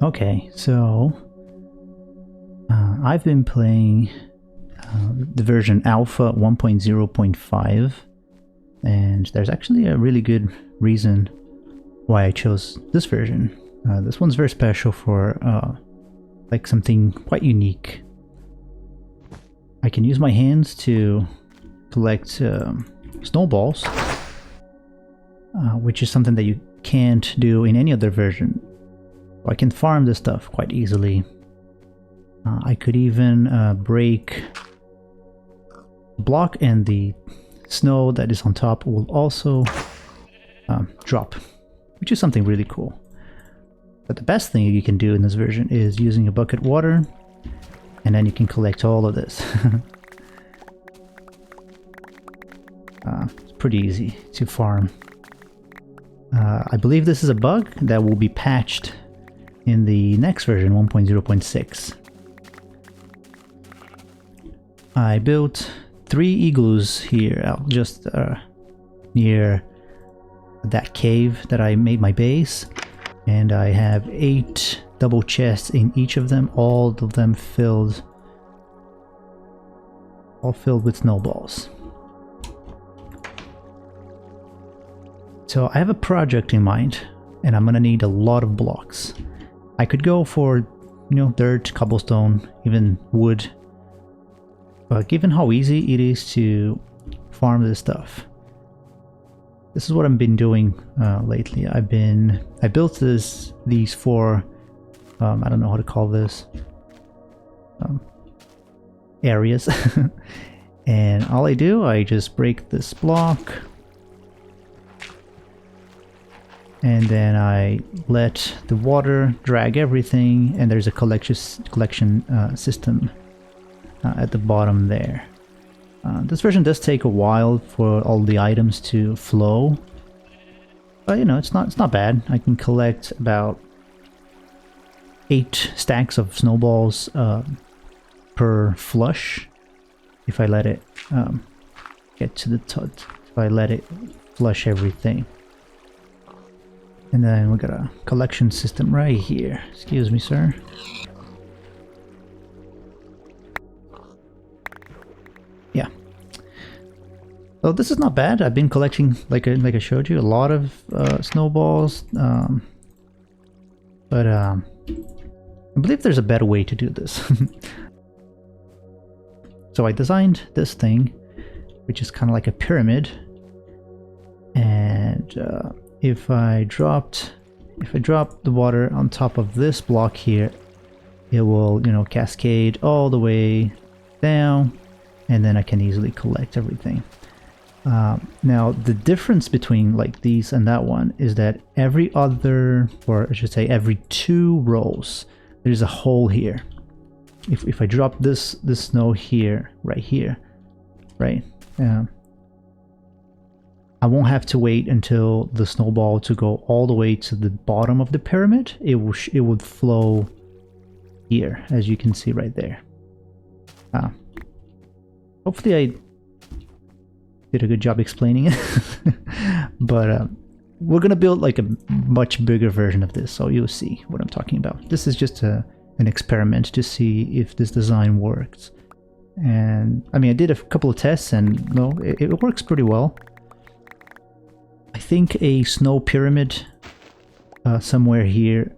Okay, so I've been playing the version Alpha 1.0.5, and there's actually a really good reason why I chose this version. This one's very special for like something quite unique. I can use my hands to collect snowballs, which is something that you can't do in any other version. So I can farm this stuff quite easily. I could even break the block, and the snow that is on top will also drop, which is something really cool. But the best thing you can do in this version is using a bucket water, and then you can collect all of this. It's pretty easy to farm. I believe this is a bug that will be patched in the next version, 1.0.6. I built 3 igloos here out just near that cave that I made my base, and I have 8 double chests in each of them, all of them filled with snowballs. So I have a project in mind, and I'm gonna need a lot of blocks. I could go for, dirt, cobblestone, even wood. But given how easy it is to farm this stuff, this is what I've been doing lately. I built these 4, I don't know how to call this, areas. And all I do, I just break this block, and then I let the water drag everything, and there's a collection system at the bottom there. This version does take a while for all the items to flow, but it's not bad. I can collect about 8 stacks of snowballs per flush if I let it get to the top. If I let it flush everything. And then we got a collection system right here. Excuse me, sir. Yeah. So this is not bad. I've been collecting, like I showed you, a lot of snowballs. But I believe there's a better way to do this. So I designed this thing, which is kind of like a pyramid, and if I drop the water on top of this block here, it will, cascade all the way down, and then I can easily collect everything. Now the difference between like these and that one is that every other, or I should say every 2 rows, there's a hole here. If I drop this snow here, right here, right? I won't have to wait until the snowball to go all the way to the bottom of the pyramid. It would flow here, as you can see right there. Hopefully I did a good job explaining it. But we're gonna build like a much bigger version of this, so you'll see what I'm talking about. This is just an experiment to see if this design works. And I mean, I did a couple of tests, and no, it works pretty well. I think a snow pyramid somewhere here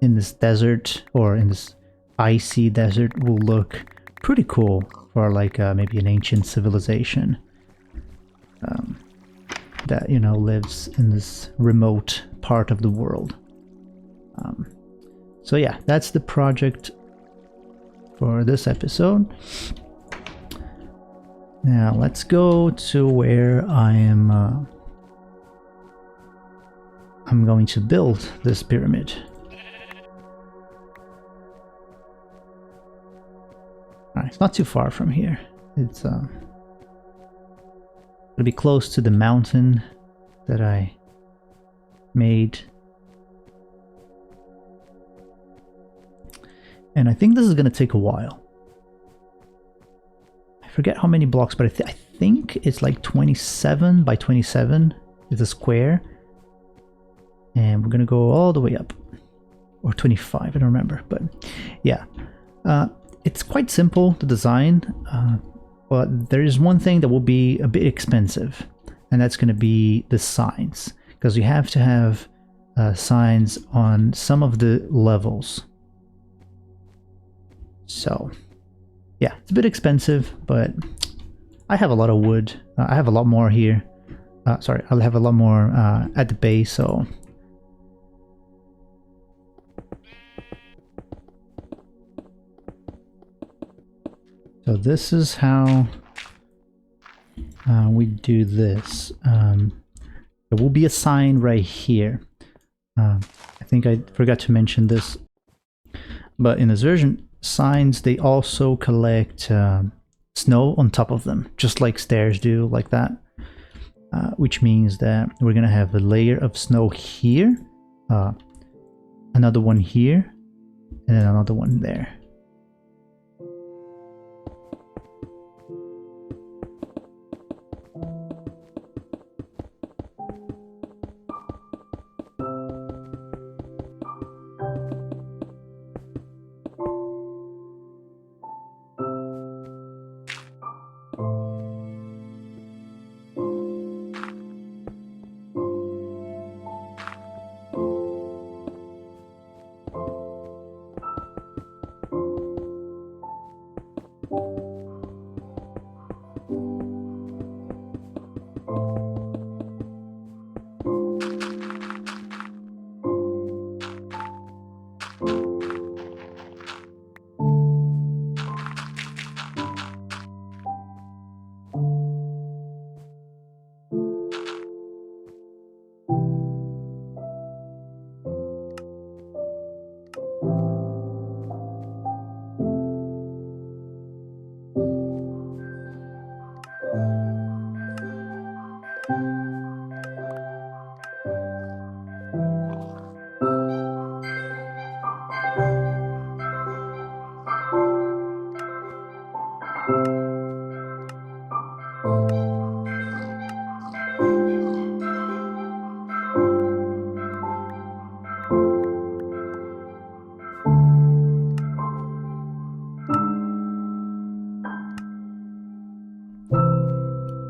in this desert, or in this icy desert, will look pretty cool for like maybe an ancient civilization that lives in this remote part of the world. So yeah, that's the project for this episode. Now let's go to where I'm going to build this pyramid. Alright, it's not too far from here. It's gonna be close to the mountain that I made. And I think this is gonna take a while. I forget how many blocks, but I think it's like 27 by 27 is a square. And we're gonna go all the way up. or 25, I don't remember, but yeah. It's quite simple to design, but there is one thing that will be a bit expensive, and that's going to be the signs, because you have to have signs on some of the levels. So yeah, it's a bit expensive, but I have a lot of wood. I have a lot more here. Sorry, I'll have a lot more at the base, so... So this is how we do this. There will be a sign right here. I think I forgot to mention this, but in this version, signs, they also collect snow on top of them, just like stairs do, like that. Which means that we're gonna have a layer of snow here, another one here, and then another one there.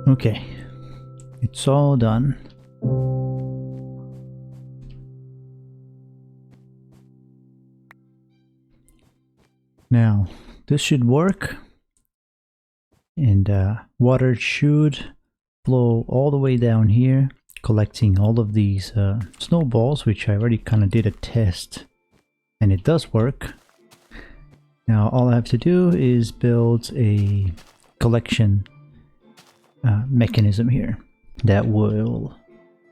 Okay, it's all done. Now, this should work, and water should flow all the way down here, collecting all of these snowballs, which I already kind of did a test, and it does work. Now, all I have to do is build a collection mechanism here that will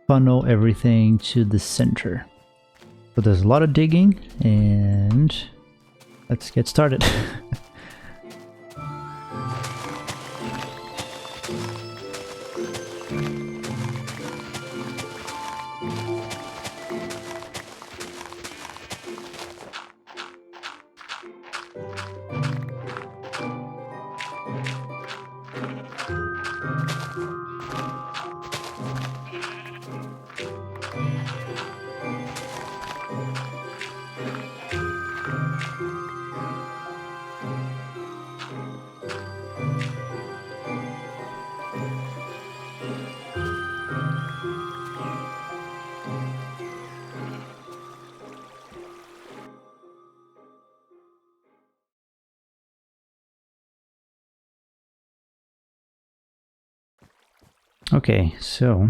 funnel everything to the center. So there's a lot of digging, and let's get started. Okay, so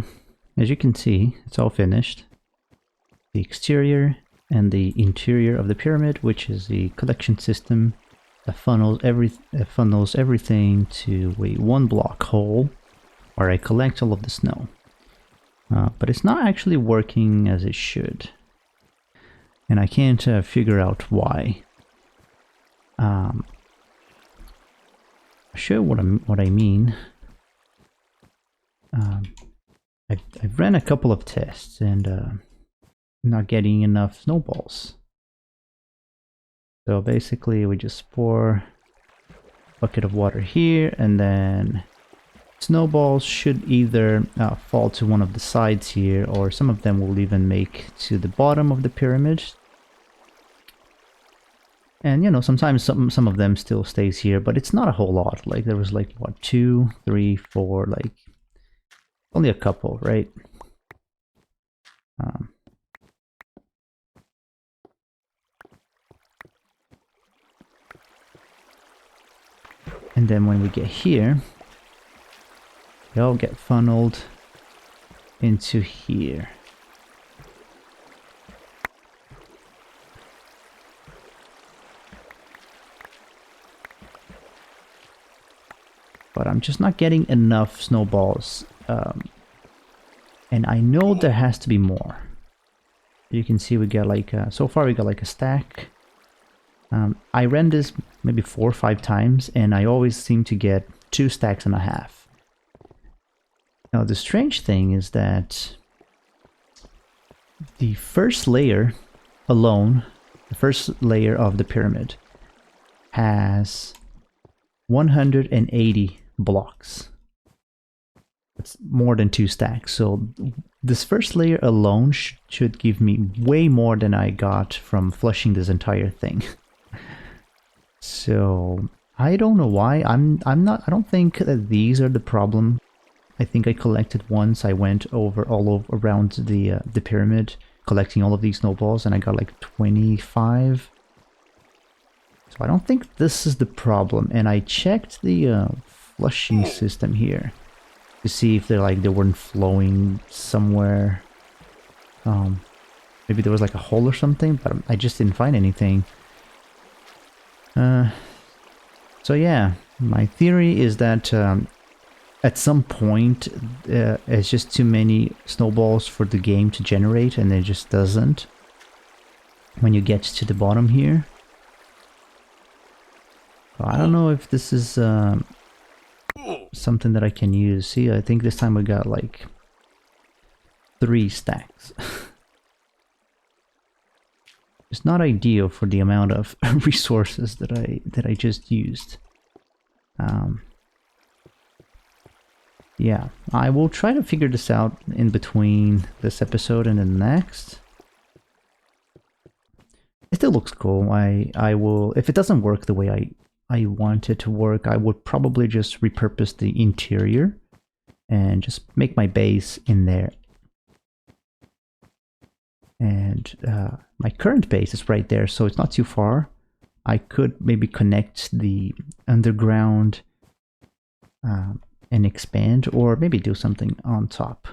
as you can see, it's all finished. The exterior and the interior of the pyramid, which is the collection system that funnels everything to a one block hole where I collect all of the snow. But it's not actually working as it should, and I can't figure out why. I'll show you what I mean. I've ran a couple of tests and not getting enough snowballs. So basically we just pour a bucket of water here, and then snowballs should either fall to one of the sides here, or some of them will even make to the bottom of the pyramid. And you know, sometimes some of them still stays here, but it's not a whole lot. Like there was like what, 2, 3, 4, like only a couple, right? And then when we get here, they all get funneled into here. But I'm just not getting enough snowballs. And I know there has to be more. You can see we got like, so far we got like a stack. I ran this maybe 4 or 5 times, and I always seem to get 2 stacks and a half. Now the strange thing is that the first layer alone, the first layer of the pyramid, has 180 blocks. It's more than 2 stacks. So this first layer alone should give me way more than I got from flushing this entire thing. So I don't know why. I don't think that these are the problem. I think I collected once. I went all over around the pyramid, collecting all of these snowballs, and I got like 25. So I don't think this is the problem. And I checked the flushing system here to see if they weren't flowing somewhere. Maybe there was like a hole or something, but I just didn't find anything. So yeah, my theory is that at some point it's just too many snowballs for the game to generate, and it just doesn't when you get to the bottom here. So I don't know if this is something that I can use. See, I think this time we got like 3 stacks. It's not ideal for the amount of resources that I just used. Yeah, I will try to figure this out in between this episode and the next. It still looks cool. I will, if it doesn't work the way I want it to work, I would probably just repurpose the interior and just make my base in there. And my current base is right there, so it's not too far. I could maybe connect the underground and expand, or maybe do something on top.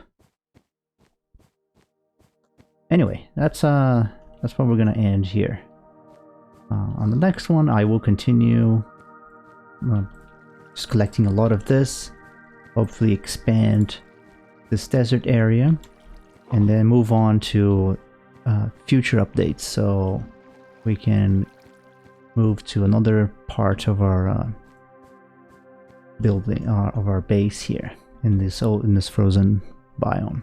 Anyway, that's what we're gonna end here. On the next one, I will continue just collecting a lot of this, hopefully expand this desert area, and then move on to future updates, so we can move to another part of our building, of our base here in this frozen biome.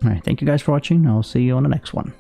All right, thank you guys for watching. I'll see you on the next one.